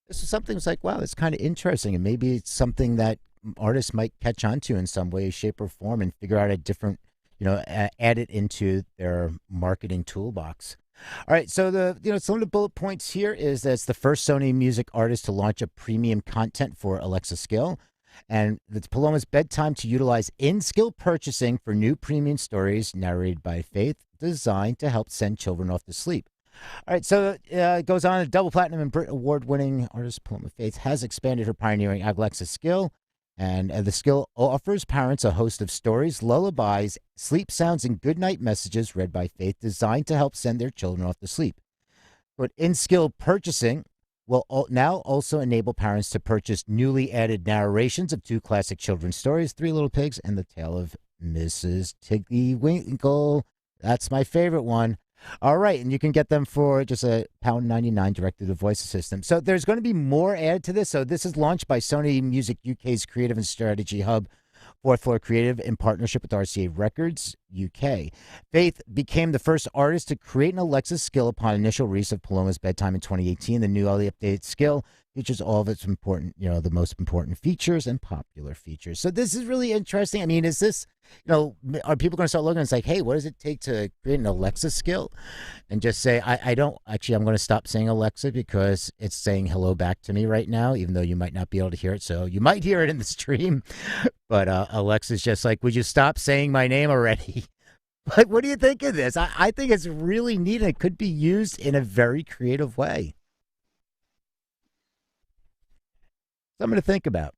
this is something that's like, wow, it's kind of interesting. And maybe it's something that artists might catch on to in some way, shape, or form, and figure out a different, add it into their marketing toolbox. All right, so some of the bullet points here is that it's the first Sony Music artist to launch a premium content for Alexa skill, and it's Paloma's bedtime to utilize in-skill purchasing for new premium stories narrated by Faith, designed to help send children off to sleep. All right, so it goes on. A double platinum and Brit Award-winning artist Paloma Faith has expanded her pioneering Alexa skill, and the skill offers parents a host of stories, lullabies, sleep sounds, and goodnight messages read by Faith, designed to help send their children off to sleep. But in-skill purchasing will now also enable parents to purchase newly added narrations of two classic children's stories, Three Little Pigs and The Tale of Mrs. Tiggy-Winkle. That's my favorite one. All right, and you can get them for just £1.99 directly to voice assistant. So there's going to be more added to this. So this is launched by Sony Music UK's Creative and Strategy Hub, Fourth Floor Creative, in partnership with RCA Records UK. Faith became the first artist to create an Alexa skill upon initial release of Paloma's Bedtime in 2018. The newly updated skill features all of its important, the most important features and popular features. So this is really interesting. I mean, is this, are people going to start looking and it's like, hey, what does it take to create an Alexa skill? And just say, I'm going to stop saying Alexa because it's saying hello back to me right now, even though you might not be able to hear it. So you might hear it in the stream. But Alexa's just like, would you stop saying my name already? Like, what do you think of this? I think it's really neat, and it could be used in a very creative way. Something to think about.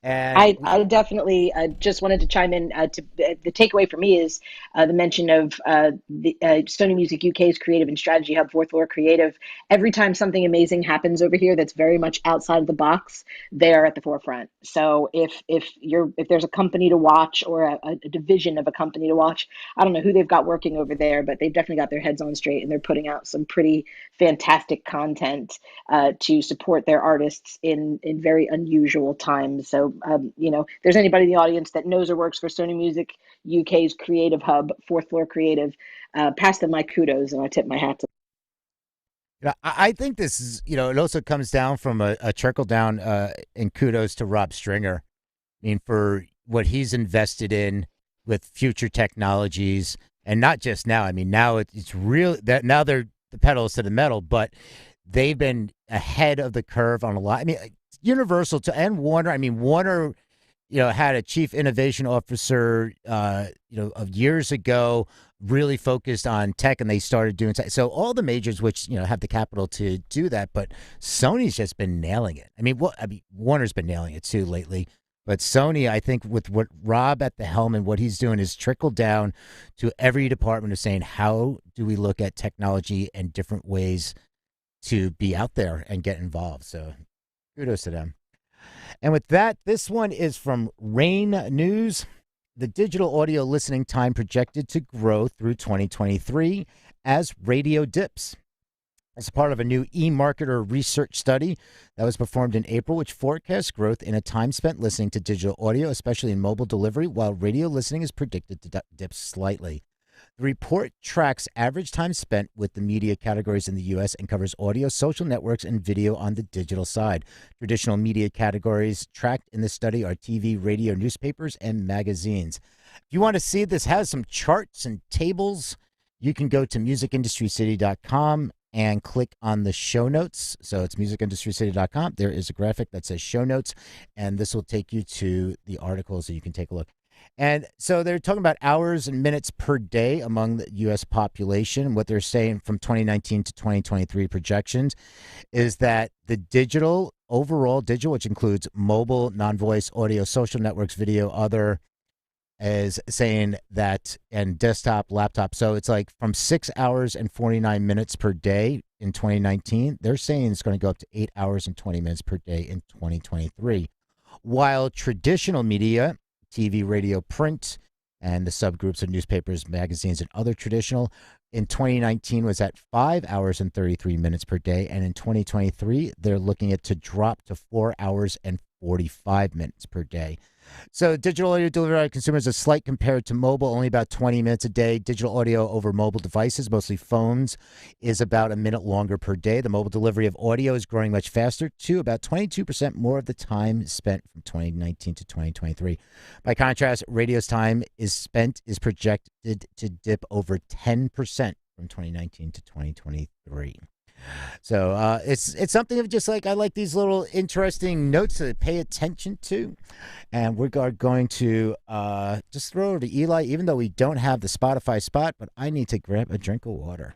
And I definitely just wanted to chime in. The takeaway for me is the mention of the Sony Music UK's Creative and Strategy Hub, Fourth Floor Creative. Every time something amazing happens over here that's very much outside of the box, they are at the forefront. So if there's a company to watch, or a division of a company to watch, I don't know who they've got working over there, but they've definitely got their heads on straight, and they're putting out some pretty fantastic content to support their artists in very unusual times. So, if there's anybody in the audience that knows or works for Sony Music UK's Creative Hub, Fourth Floor Creative, pass them my kudos, and I tip my hat to them. I think this is, it also comes down from a trickle down in kudos to Rob Stringer. I mean, for what he's invested in with future technologies, and not just now. I mean, now it's real that now they're the pedals to the metal, but they've been ahead of the curve on a lot. I mean, Universal and Warner. I mean, Warner, had a chief innovation officer, of years ago, really focused on tech, and they started doing tech. So all the majors, which have the capital to do that, but Sony's just been nailing it. I mean, Warner's been nailing it too lately, but Sony, I think, with what Rob at the helm and what he's doing, is trickled down to every department of saying, how do we look at technology and different ways to be out there and get involved? So kudos to them. And with that, this one is from Rain News. The digital audio listening time projected to grow through 2023 as radio dips. As part of a new eMarketer research study that was performed in April, which forecasts growth in a time spent listening to digital audio, especially in mobile delivery, while radio listening is predicted to dip slightly. The report tracks average time spent with the media categories in the U.S. and covers audio, social networks, and video on the digital side. Traditional media categories tracked in this study are TV, radio, newspapers, and magazines. If you want to see this, has some charts and tables, you can go to musicindustrycity.com and click on the show notes. So it's musicindustrycity.com. There is a graphic that says show notes, and this will take you to the article so you can take a look. And so they're talking about hours and minutes per day among the U.S. population. What they're saying from 2019 to 2023 projections is that the overall digital, which includes mobile, non-voice, audio, social networks, video, other, is saying that, and desktop, laptop. So it's like from 6 hours and 49 minutes per day in 2019, they're saying it's going to go up to 8 hours and 20 minutes per day in 2023. While traditional media, TV, radio, print, and the subgroups of newspapers, magazines, and other traditional, in 2019 was at 5 hours and 33 minutes per day. And in 2023, they're looking at to drop to 4 hours and 45 minutes per day. So digital audio delivered to consumers is slight compared to mobile, only about 20 minutes a day. Digital audio over mobile devices, mostly phones, is about a minute longer per day. The mobile delivery of audio is growing much faster, to about 22% more of the time spent from 2019 to 2023. By contrast, radio's time is projected to dip over 10% from 2019 to 2023. So it's something of just like I like these little interesting notes to pay attention to, and we're going to just throw over to Eli, even though we don't have the Spotify spot. But I need to grab a drink of water.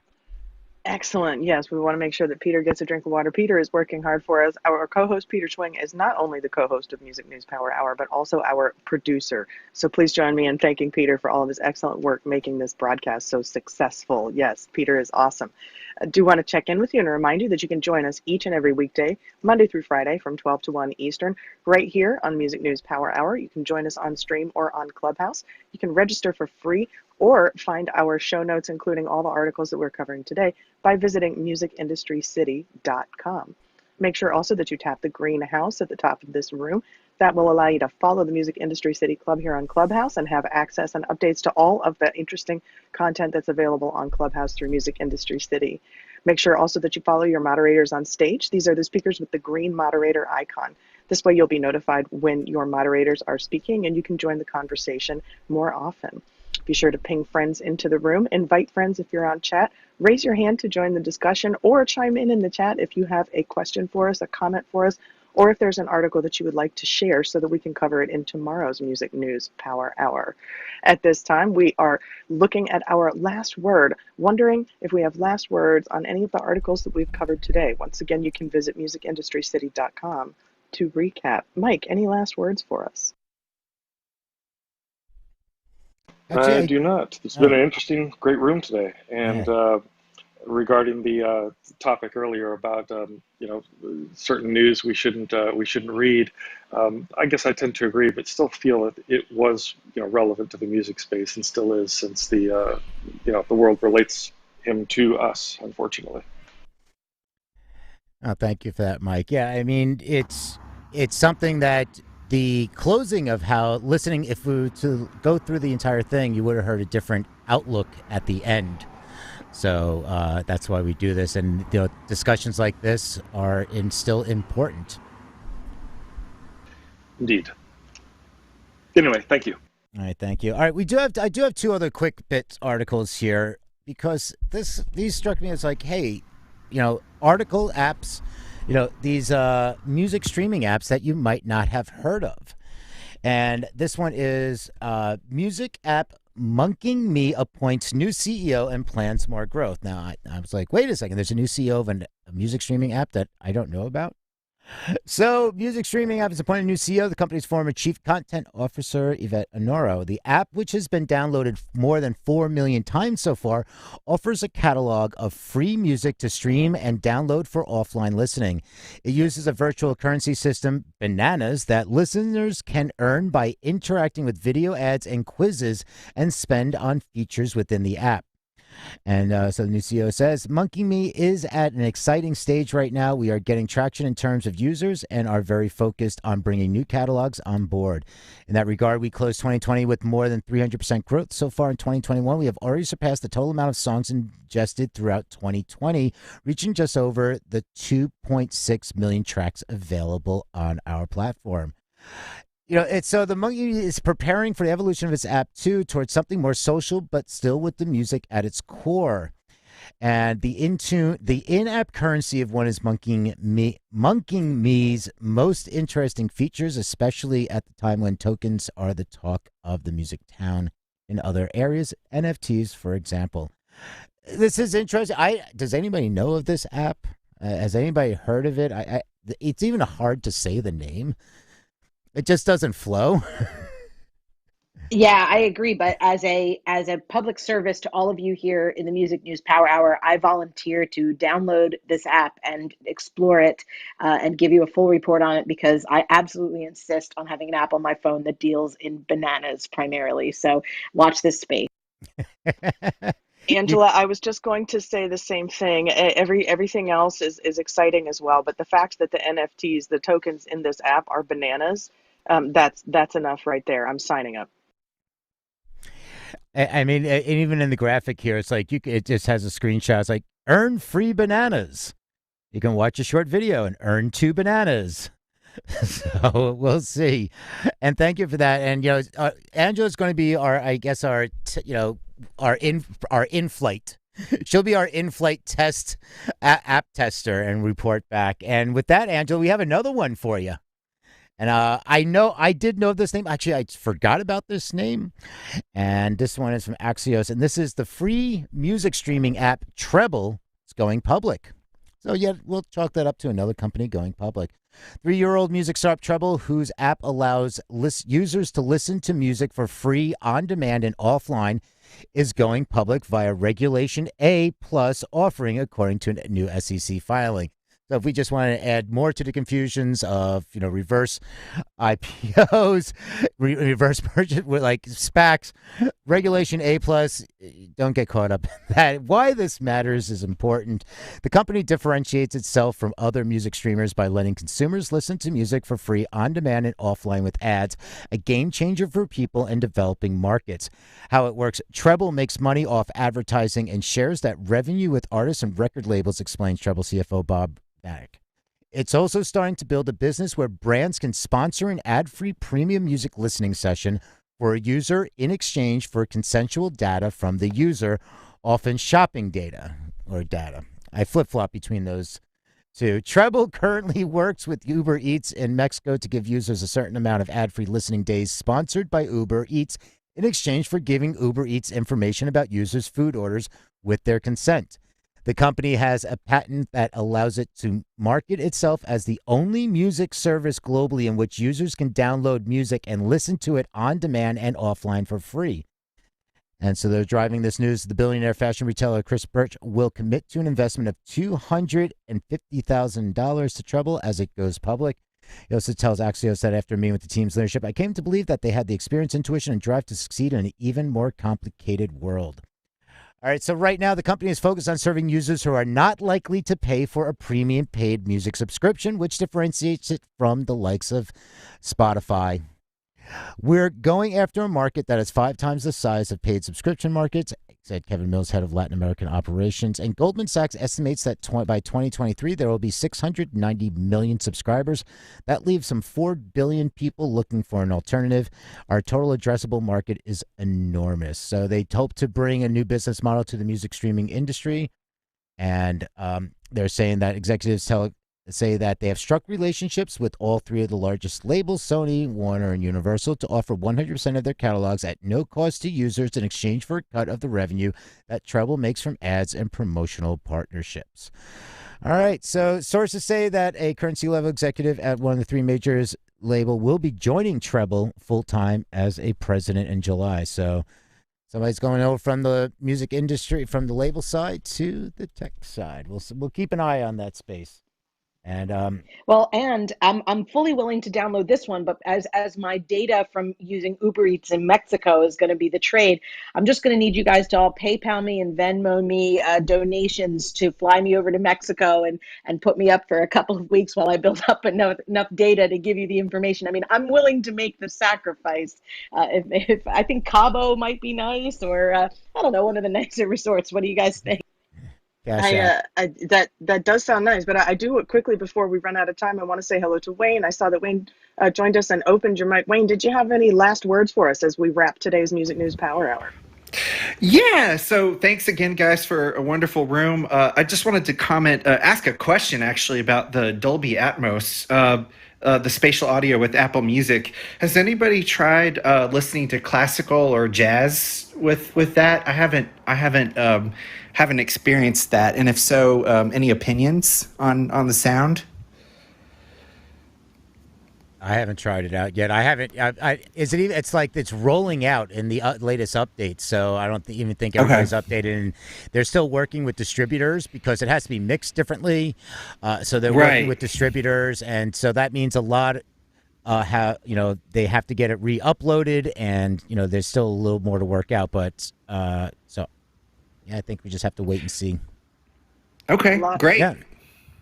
Excellent. Yes, we want to make sure that Peter gets a drink of water. Peter is working hard for us. Our co-host, Peter Schwing, is not only the co-host of Music News Power Hour, but also our producer. So please join me in thanking Peter for all of his excellent work making this broadcast so successful. Yes, Peter is awesome. I do want to check in with you and remind you that you can join us each and every weekday, Monday through Friday from 12 to 1 Eastern, right here on Music News Power Hour. You can join us on stream or on Clubhouse. You can register for free or find our show notes, including all the articles that we're covering today, by visiting musicindustrycity.com. Make sure also that you tap the green house at the top of this room. That will allow you to follow the Music Industry City Club here on Clubhouse and have access and updates to all of the interesting content that's available on Clubhouse through Music Industry City. Make sure also that you follow your moderators on stage. These are the speakers with the green moderator icon. This way you'll be notified when your moderators are speaking and you can join the conversation more often. Be sure to ping friends into the room, invite friends if you're on chat, raise your hand to join the discussion, or chime in the chat if you have a question for us, a comment for us, or if there's an article that you would like to share so that we can cover it in tomorrow's Music News Power Hour. At this time, we are looking at our last word, wondering if we have last words on any of the articles that we've covered today. Once again, you can visit musicindustrycity.com to recap. Mike, any last words for us? I do not. It's been an interesting, great room today. And regarding the topic earlier about certain news we shouldn't read, I guess I tend to agree, but still feel that it was relevant to the music space and still is, since the world relates him to us, unfortunately. Oh, thank you for that, Mike. Yeah, I mean it's something that. The closing of how listening, if we were to go through the entire thing, you would have heard a different outlook at the end. So that's why we do this. And discussions like this are still important. Indeed. Anyway, thank you. All right, thank you. All right, I do have two other quick bit articles here because these struck me as like, hey, article apps. These music streaming apps that you might not have heard of. And this one is music app Monking Me appoints new CEO and plans more growth. Now, I was like, wait a second, there's a new CEO of a music streaming app that I don't know about? So, music streaming app has appointed a new CEO, the company's former chief content officer, Yvette Honoro. The app, which has been downloaded more than 4 million times so far, offers a catalog of free music to stream and download for offline listening. It uses a virtual currency system, Bananas, that listeners can earn by interacting with video ads and quizzes and spend on features within the app. And so the new CEO says, Monkey Me is at an exciting stage right now. We are getting traction in terms of users and are very focused on bringing new catalogs on board. In that regard, we closed 2020 with more than 300% growth. So far in 2021, we have already surpassed the total amount of songs ingested throughout 2020, reaching just over the 2.6 million tracks available on our platform. It's so the Monkey is preparing for the evolution of its app too towards something more social, but still with the music at its core. And the in-app currency of one is Monking Me's most interesting features, especially at the time when tokens are the talk of the music town in other areas. NFTs, for example. This is interesting. Does anybody know of this app? Has anybody heard of it? It's even hard to say the name. It just doesn't flow. Yeah, I agree. But as a public service to all of you here in the Music News Power Hour, I volunteer to download this app and explore it and give you a full report on it, because I absolutely insist on having an app on my phone that deals in bananas primarily. So watch this space. Angela, I was just going to say the same thing. Everything else is exciting as well, but the fact that the NFTs, the tokens in this app, are bananas, that's enough right there. I'm signing up. I mean, and even in the graphic here, it's like it just has a screenshot. It's like, earn free bananas. You can watch a short video and earn 2 bananas. So we'll see. And thank you for that. And Angela's going to be our in-flight She'll be our in-flight test app tester and report back. And with that, Angela, we have another one for you. And I did know this name. Actually, I forgot about this name. And this one is from Axios. And this is the free music streaming app Trebel. It's going public. So yeah, we'll chalk that up to another company going public. 3-year-old music startup Trebel, whose app allows users to listen to music for free on demand and offline, is going public via Regulation A plus offering, according to a new SEC filing. So if we just want to add more to the confusions of, reverse IPOs, reverse merchant with like SPACs, Regulation A plus, don't get caught up in that. Why this matters is important. The company differentiates itself from other music streamers by letting consumers listen to music for free on demand and offline with ads, a game changer for people in developing markets. How it works: Trebel makes money off advertising and shares that revenue with artists and record labels, explains Trebel CFO Bob Back. It's also starting to build a business where brands can sponsor an ad-free premium music listening session for a user in exchange for consensual data from the user, often shopping data or data. I flip-flop between those two. Trebel currently works with Uber Eats in Mexico to give users a certain amount of ad-free listening days sponsored by Uber Eats in exchange for giving Uber Eats information about users' food orders with their consent. The company has a patent that allows it to market itself as the only music service globally in which users can download music and listen to it on demand and offline for free. And so they're driving this news. The billionaire fashion retailer Chris Birch will commit to an investment of $250,000 to Trebel as it goes public. He also tells Axios that after meeting with the team's leadership, I came to believe that they had the experience, intuition, and drive to succeed in an even more complicated world. All right, so right now the company is focused on serving users who are not likely to pay for a premium paid music subscription, which differentiates it from the likes of Spotify. We're going after a market that is 5 times the size of paid subscription markets, said Kevin Mills, head of Latin American operations. And Goldman Sachs estimates that by 2023, there will be 690 million subscribers. That leaves some 4 billion people looking for an alternative. Our total addressable market is enormous. So they hope to bring a new business model to the music streaming industry. And they're saying that executives say that they have struck relationships with all 3 of the largest labels, Sony, Warner, and Universal, to offer 100% of their catalogs at no cost to users in exchange for a cut of the revenue that Trebel makes from ads and promotional partnerships. All right, so sources say that a current C-level executive at one of the 3 majors label will be joining Trebel full-time as a president in July. So somebody's going over from the music industry, from the label side to the tech side. We'll keep an eye on that space. And and I'm fully willing to download this one, but as my data from using Uber Eats in Mexico is going to be the trade, I'm just going to need you guys to all PayPal me and Venmo me donations to fly me over to Mexico and put me up for a couple of weeks while I build up enough data to give you the information. I mean, I'm willing to make the sacrifice. If I think Cabo might be nice, or I don't know, one of the nicer resorts. What do you guys think? That does sound nice, but I do quickly before we run out of time. I want to say hello to Wayne. I saw that Wayne joined us and opened your mic. Wayne, did you have any last words for us as we wrap today's Music News Power Hour? Yeah, so thanks again, guys, for a wonderful room. I just wanted to ask a question actually about the Dolby Atmos, the spatial audio with Apple Music. Has anybody tried listening to classical or jazz with that? I haven't experienced that, and if so, any opinions on the sound? I haven't tried it out yet. I haven't. Is it even? It's like it's rolling out in the latest updates, so I don't even think everybody's updated. And they're still working with distributors because it has to be mixed differently. So they're working with distributors, and so that means a lot. They have to get it re-uploaded, and there's still a little more to work out. But I think we just have to wait and see. Okay, great. Yeah.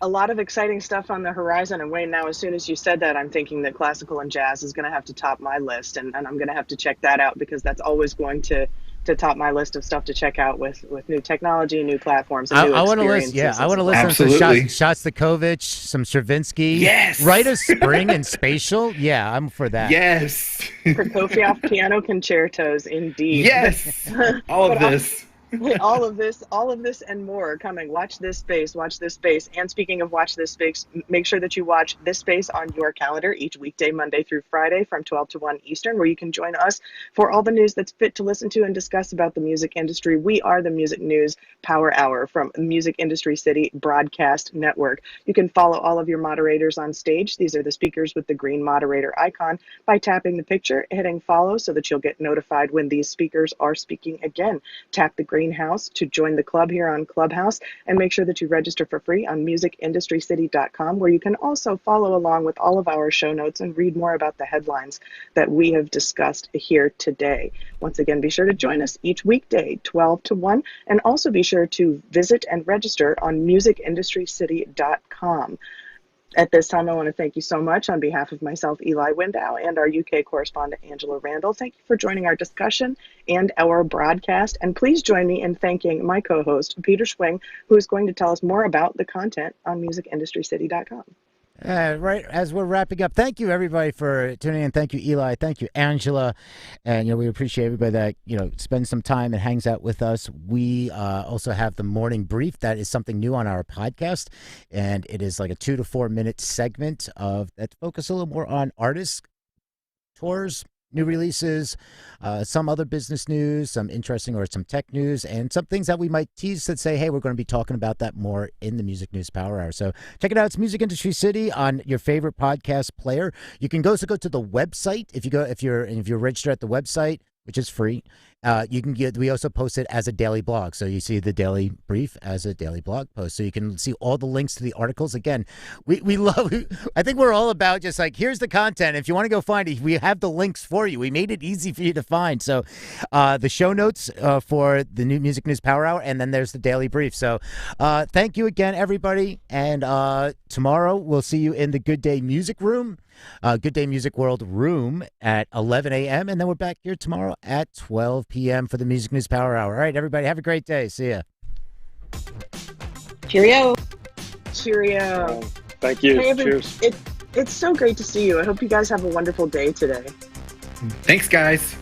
A lot of exciting stuff on the horizon. And Wayne, now as soon as you said that, I'm thinking that classical and jazz is going to have to top my list, and I'm going to have to check that out because that's always going to top my list of stuff to check out with new technology, new platforms, and new I want to listen. Yeah, I want to listen to Shostakovich, some Stravinsky. Yes. Rite of Spring and Spatial. Yeah, I'm for that. Yes. Prokofiev piano concertos, indeed. Yes. All of this. All of this and more coming. Watch this space, watch this space. And speaking of watch this space, make sure that you watch this space on your calendar each weekday, Monday through Friday from 12 to 1 Eastern, where you can join us for all the news that's fit to listen to and discuss about the music industry. We are the Music News Power Hour from Music Industry City Broadcast Network. You can follow all of your moderators on stage. These are the speakers with the green moderator icon by tapping the picture, hitting follow so that you'll get notified when these speakers are speaking again. Tap the greenhouse to join the club here on Clubhouse, and make sure that you register for free on musicindustrycity.com, where you can also follow along with all of our show notes and read more about the headlines that we have discussed here today. Once again, be sure to join us each weekday, 12 to 1, and also be sure to visit and register on musicindustrycity.com. At this time, I want to thank you so much on behalf of myself, Eli Window, and our UK correspondent, Angela Randall. Thank you for joining our discussion and our broadcast. And please join me in thanking my co-host, Peter Schwing, who is going to tell us more about the content on musicindustrycity.com. Right as we're wrapping up, thank you everybody for tuning in. Thank you, Eli. Thank you, Angela. And we appreciate everybody that spends some time and hangs out with us. We also have the morning brief. That is something new on our podcast, and it is like a 2 to 4 minute segment that focus a little more on artists, tours, new releases, some other business news, some interesting or some tech news, and some things that we might tease that say, hey, we're going to be talking about that more in the Music News Power Hour. So check it out. It's Music Industry City on your favorite podcast player. You can go to the website if you're registered at the website, which is free. We also post it as a daily blog. So you see the daily brief as a daily blog post. So you can see all the links to the articles. Again, I think we're all about just like, here's the content. If you want to go find it, we have the links for you. We made it easy for you to find. So the show notes for the new Music News Power Hour, and then there's the daily brief. So thank you again, everybody. And tomorrow we'll see you in the Good Day Music Room. Good Day Music World Room at 11 a.m. And then we're back here tomorrow at 12 p.m. for the Music News Power Hour. All right, everybody, have a great day. See ya. Cheerio. Cheerio. Thank you. Hey, Cheers. It's so great to see you. I hope you guys have a wonderful day today. Thanks, guys.